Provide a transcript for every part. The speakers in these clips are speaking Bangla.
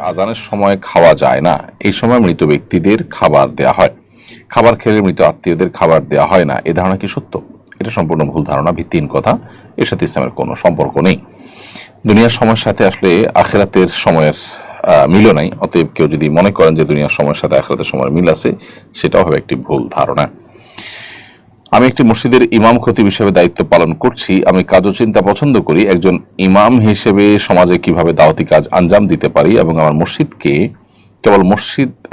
আজানের সময় খাওয়া যায় না, এই সময় মৃত ব্যক্তিদের খাবার দেয়া হয়। খাবার খেলে মৃত আত্মীয়দের খাবার দেয়া হয় না, এ ধারণা কি সত্য? এটা সম্পূর্ণ ভুল ধারণা, ভিত্তিহীন কথা। এর সাথে ইসলামের কোনো সম্পর্ক নেই। দুনিয়ার সময়ের সাথে আসলে আখিরাতের সময়ের মিলও নাই। অতএব কেউ যদি মনে করেন যে দুনিয়ার সময়ের সাথে আখিরাতের সময়ের মিল আছে, সেটাও হবে একটি ভুল ধারণা। আমি একটি মসজিদের ইমাম খতিব হিসেবে দায়িত্ব পালন করছি। আমি কাজ ও চিন্তা পছন্দ করি। একজন ইমাম হিসেবে সমাজে কিভাবে দাওয়াতি কাজ আঞ্জাম দিতে পারি এবং আমার মসজিদকে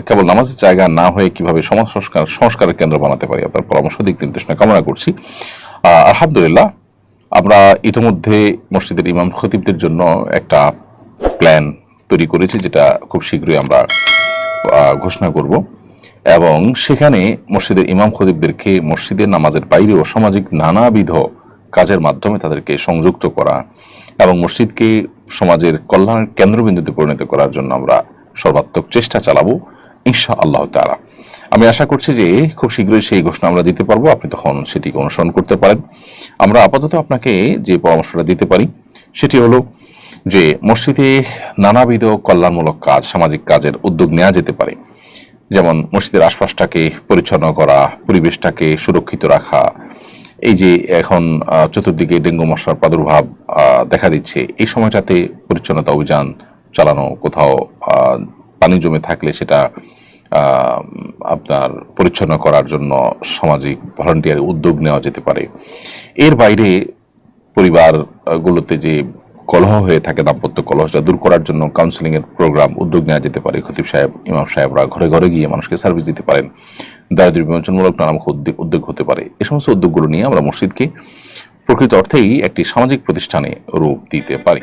কেবল নামাজের জায়গা না হয়ে কিভাবে সমাজ সংস্কারের কেন্দ্র বানাতে পারি, আপনার পরামর্শ দিক নির্দেশনা কামনা করছি। আলহামদুলিল্লাহ, আমরা ইতিমধ্যে মসজিদের ইমাম খতিবদের জন্য একটা প্ল্যান তৈরি করেছি, যেটা খুব শীঘ্রই আমরা ঘোষণা করব। এবং সেখানে মসজিদের ইমাম খতিবদেরকে মসজিদের নামাজের বাইরে ও সামাজিক নানাবিধ কাজের মাধ্যমে তাদেরকে সংযুক্ত করা এবং মসজিদকে সমাজের কল্যাণের কেন্দ্রবিন্দুতে পরিণত করার জন্য আমরা সর্বাত্মক চেষ্টা চালাবো ইনশাআল্লাহ তাআলা। আমি আশা করছি যে খুব শীঘ্রই সেই ঘোষণা আমরা দিতে পারবো, আপনি তখন সেটিকে অনুসরণ করতে পারেন। আমরা আপাতত আপনাকে যে পরামর্শটা দিতে পারি সেটি হলো যে মসজিদে নানাবিধ কল্যাণমূলক কাজ, সামাজিক কাজের উদ্যোগ নেওয়া যেতে পারে। যেমন মসজিদের আশপাশটাকে পরিচ্ছন্ন করা, পরিবেশটাকে সুরক্ষিত রাখা। এই যে এখন চতুর্দিকে ডেঙ্গু মশার প্রাদুর্ভাব দেখা দিচ্ছে, এই সময়টাতে পরিচ্ছন্নতা অভিযান চালানো, কোথাও পানি জমে থাকলে সেটা আপনার পরিচ্ছন্ন করার জন্য সামাজিক ভলান্টিয়ার উদ্যোগ নেওয়া যেতে পারে। এর বাইরে পরিবারগুলোতে যে কলহ হয়ে থাকে, দাম্পত্য কলহটা দূর করার জন্য কাউন্সিলিং এর প্রোগ্রাম উদ্যোগ নেওয়া যেতে পারে। খতিব সাহেব, ইমাম সাহেবরা ঘরে ঘরে গিয়ে মানুষকে সার্ভিস দিতে পারেন। দারিদ্র্য বিমোচনমূলক নানা উদ্যোগ হতে পারে। এই সমস্ত উদ্যোগগুলো নিয়ে আমরা মসজিদকে প্রকৃত অর্থেই একটি সামাজিক প্রতিষ্ঠানে রূপ দিতে পারি।